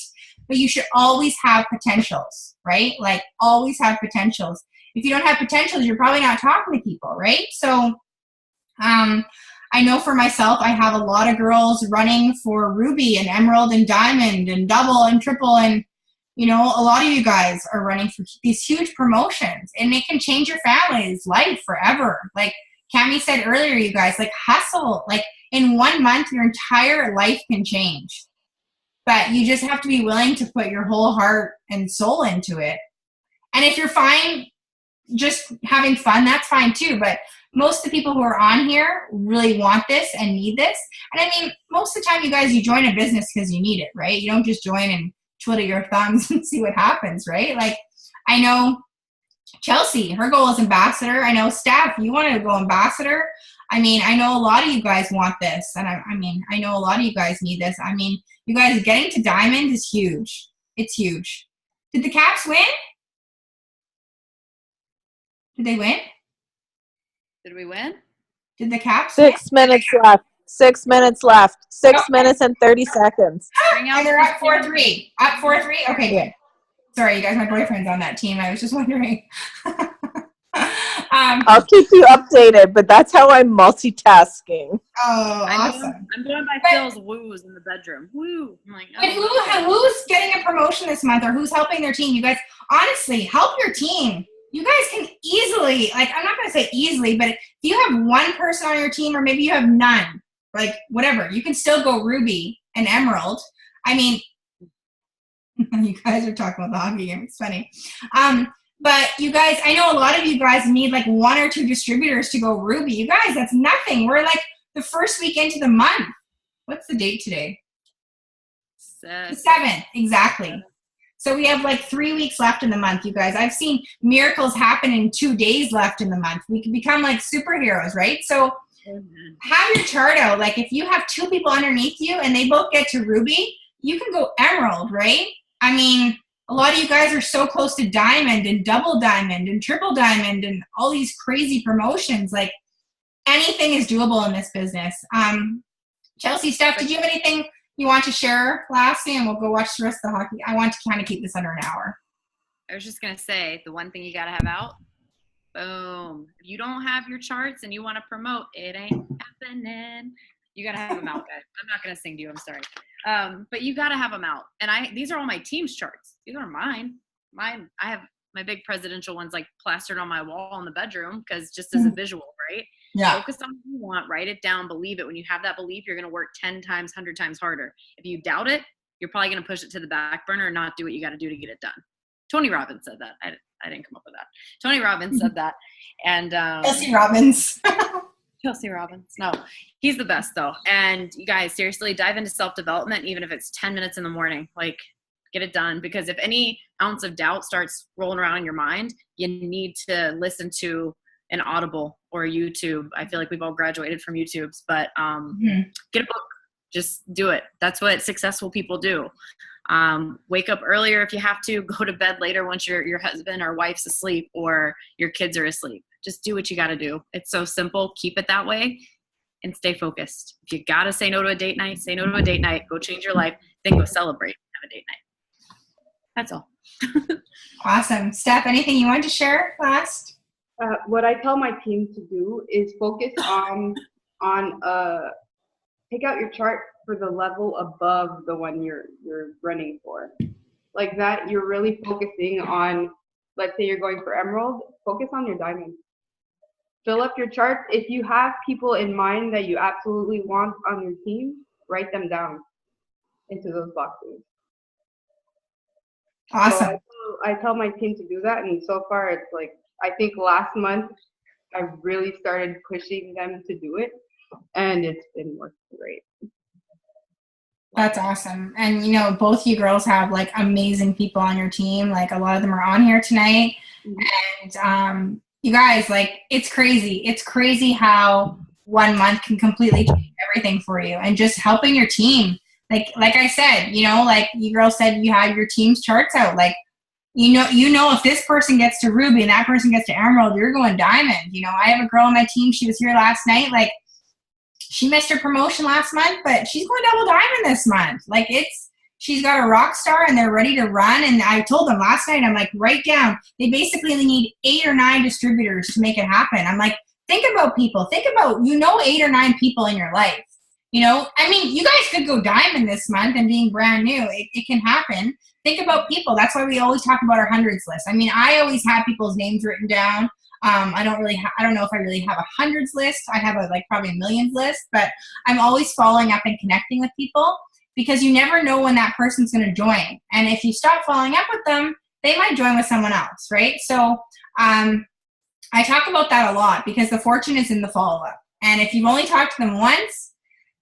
But you should always have potentials, right? Like always have potentials. If you don't have potentials, you're probably not talking to people, right? So I know for myself, I have a lot of girls running for Ruby and Emerald and Diamond and Double and Triple, and you know, a lot of you guys are running for these huge promotions, and it can change your family's life forever. Like Cami said earlier, you guys, like hustle. Like in 1 month, your entire life can change. But you just have to be willing to put your whole heart and soul into it. And if you're fine just having fun, that's fine too. But most of the people who are on here really want this and need this. And I mean, most of the time, you guys, you join a business because you need it, right? You don't just join and twiddle your thumbs and see what happens, right? Like, I know Chelsea, her goal is ambassador. I know Steph, you wanted to go ambassador. I mean, I know a lot of you guys want this. And I mean, I know a lot of you guys need this. I mean, you guys getting to diamond is huge. It's huge. Did the Caps win? Did they win? Did we win? Did the Caps 6 minutes left. 6 minutes left. 6 minutes and 30 seconds. And they're up 4-3. Up 4-3? Okay, good. Sorry, you guys, my boyfriend's on that team. I was just wondering. I'll keep you updated, but that's how I'm multitasking. Oh, awesome. I'm doing my Phil's woos in the bedroom. Woo. I'm like, but who's getting a promotion this month, or who's helping their team? You guys, honestly, help your team. You guys can easily, like, I'm not going to say easily, but if you have one person on your team, or maybe you have none, like, whatever, you can still go Ruby and Emerald. I mean, you guys are talking about the hockey game. It's funny. But you guys, I know a lot of you guys need like 1 or 2 distributors to go Ruby. You guys, that's nothing. We're like the first week into the month. What's the date today? The 7th, exactly. So we have like 3 weeks left in the month, you guys. I've seen miracles happen in 2 days left in the month. We can become like superheroes, right? So have your chart out. Like if you have 2 people underneath you and they both get to Ruby, you can go Emerald, right? I mean, a lot of you guys are so close to diamond and double diamond and triple diamond and all these crazy promotions. Like, anything is doable in this business. Chelsea, Steph, did you have anything you want to share lastly, and we'll go watch the rest of the hockey? I want to kind of keep this under an hour. I was just going to say, the one thing you got to have out, boom. If you don't have your charts and you want to promote, it ain't happening. You got to have them out, guys. I'm not going to sing to you. I'm sorry. But you got to have them out. And these are all my team's charts. These aren't mine. I have my big presidential ones like plastered on my wall in the bedroom because just as a visual, right? Yeah. Focus on what you want, write it down, believe it. When you have that belief, you're going to work 10 times, 100 times harder. If you doubt it, you're probably going to push it to the back burner and not do what you got to do to get it done. Tony Robbins said that. I didn't come up with that. Tony Robbins said that. And Chelsea Robbins. Chelsea Robbins. No, he's the best though. And you guys, seriously, dive into self-development, even if it's 10 minutes in the morning. Like, get it done. Because if any ounce of doubt starts rolling around in your mind, you need to listen to an Audible or a YouTube. I feel like we've all graduated from YouTubes, but get a book. Just do it. That's what successful people do. Wake up earlier if you have to. Go to bed later once your husband or wife's asleep or your kids are asleep. Just do what you got to do. It's so simple. Keep it that way and stay focused. If you got to say no to a date night, say no to a date night. Go change your life. Then go celebrate. Have a date night. That's all. Awesome. Steph, anything you wanted to share last? What I tell my team to do is focus on take out your chart for the level above the one you're running for. Like that, you're really focusing on, let's say you're going for emerald, focus on your diamond. Fill up your chart. If you have people in mind that you absolutely want on your team, write them down into those boxes. Awesome. So I tell my team to do that, and so far it's like, I think last month I really started pushing them to do it, and it's been working great. That's awesome. And, you know, both you girls have, like, amazing people on your team. Like, a lot of them are on here tonight. And you guys, like, it's crazy. It's crazy how 1 month can completely change everything for you. And just helping your team. Like I said, you know, like you girls said, you had your team's charts out. Like, you know, if this person gets to ruby and that person gets to emerald, you're going diamond. You know, I have a girl on my team. She was here last night. Like, she missed her promotion last month, but she's going double diamond this month. Like, she's got a rock star and they're ready to run. And I told them last night, I'm like, write down, they basically need 8 or 9 distributors to make it happen. I'm like, think about people. Think about, 8 or 9 people in your life. You know, I mean, you guys could go diamond this month and being brand new. It can happen. Think about people. That's why we always talk about our hundreds list. I mean, I always have people's names written down. I don't know if I really have a hundreds list. I have probably a millions list, but I'm always following up and connecting with people because you never know when that person's going to join. And if you stop following up with them, they might join with someone else, right? So I talk about that a lot because the fortune is in the follow-up. And if you've only talked to them once,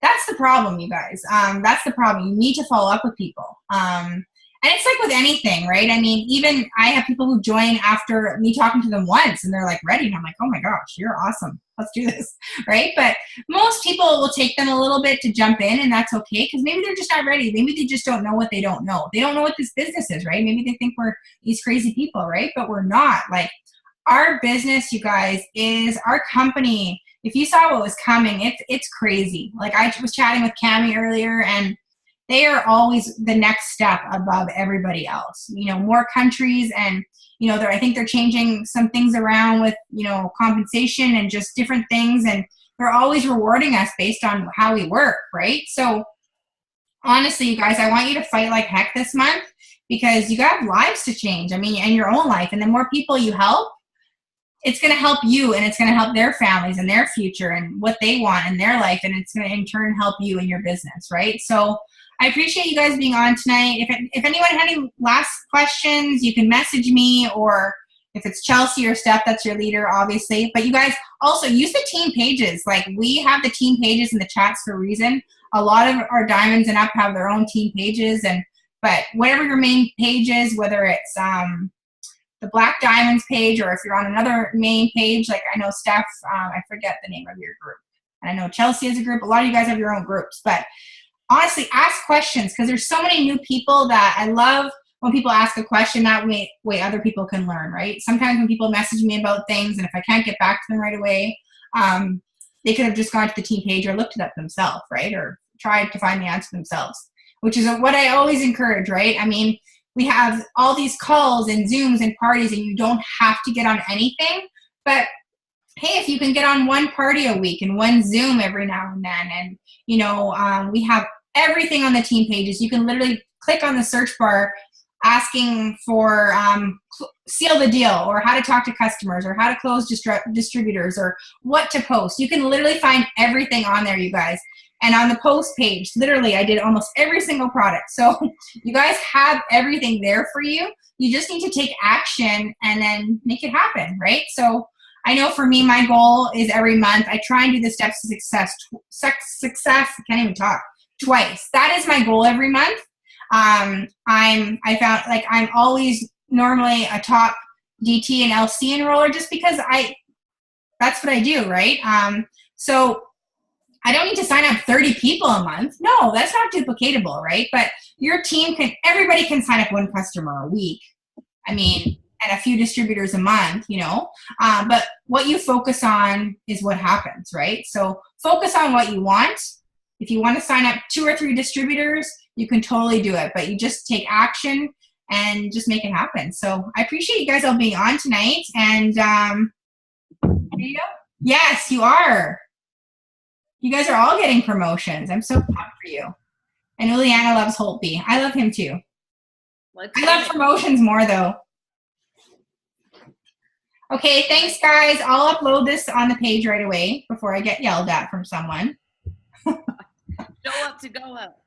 that's the problem, you guys. That's the problem. You need to follow up with people. And it's like with anything, right? I mean, even I have people who join after me talking to them once and they're like ready. And I'm like, oh my gosh, you're awesome. Let's do this, right? But most people will take them a little bit to jump in, and that's okay because maybe they're just not ready. Maybe they just don't know what they don't know. They don't know what this business is, right? Maybe they think we're these crazy people, right? But we're not. Like, our business, you guys, is our company. If you saw what was coming, it's crazy. Like, I was chatting with Cammie earlier, and they are always the next step above everybody else. You know, more countries, and you know, I think they're changing some things around with, you know, compensation and just different things, and they're always rewarding us based on how we work, right? So honestly, you guys, I want you to fight like heck this month because you got lives to change. I mean, and your own life, and the more people you help, it's going to help you, and it's going to help their families and their future and what they want in their life, and it's going to in turn help you in your business, right? So I appreciate you guys being on tonight. If anyone had any last questions, you can message me, or if it's Chelsea or Steph, that's your leader, obviously. But you guys also use the team pages. Like, we have the team pages in the chats for a reason. A lot of our diamonds and up have their own team pages, but whatever your main page is, whether it's the Black Diamonds page, or if you're on another main page, like I know Steph, I forget the name of your group. And I know Chelsea has a group. A lot of you guys have your own groups, but honestly, ask questions because there's so many new people that I love when people ask a question, that way other people can learn, right? Sometimes when people message me about things and if I can't get back to them right away, they could have just gone to the team page or looked it up themselves, right? Or tried to find the answer themselves, which is what I always encourage, right? I mean, we have all these calls and Zooms and parties and you don't have to get on anything, but hey, if you can get on one party a week and one Zoom every now and then, and we have everything on the team pages. You can literally click on the search bar asking for seal the deal or how to talk to customers or how to close distributors or what to post. You can literally find everything on there, you guys. And on the post page, literally, I did almost every single product. So you guys have everything there for you. You just need to take action and then make it happen, right? So I know for me, my goal is every month, I try and do the steps to success, I can't even talk, twice. That is my goal every month. I found like I'm always normally a top DT and LC enroller just because that's what I do, right? So I don't need to sign up 30 people a month. No, that's not duplicatable, right? But your team everybody can sign up one customer a week. I mean, and a few distributors a month, but what you focus on is what happens, right? So focus on what you want. If you want to sign up 2 or 3 distributors, you can totally do it, but you just take action and just make it happen. So I appreciate you guys all being on tonight. And there you go. Yes, you are. You guys are all getting promotions. I'm so proud for you. And Uliana loves Holtby. I love him too. I love promotions more though. Okay, thanks guys. I'll upload this on the page right away before I get yelled at from someone. Show up to go up.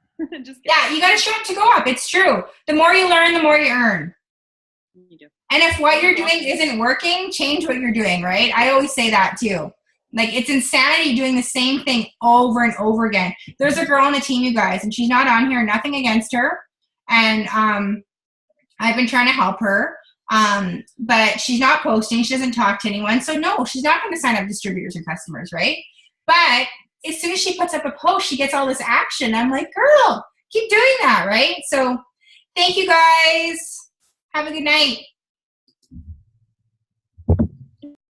Just yeah, you got to show up to go up. It's true. The more you learn, the more you earn. You do. And if what you're doing isn't working, change what you're doing, right? I always say that too. Like, it's insanity doing the same thing over and over again. There's a girl on the team, you guys, and she's not on here, nothing against her. And I've been trying to help her. But she's not posting. She doesn't talk to anyone. So no, she's not going to sign up distributors or customers, right? But as soon as she puts up a post, she gets all this action. I'm like, girl, keep doing that, right? So thank you guys. Have a good night.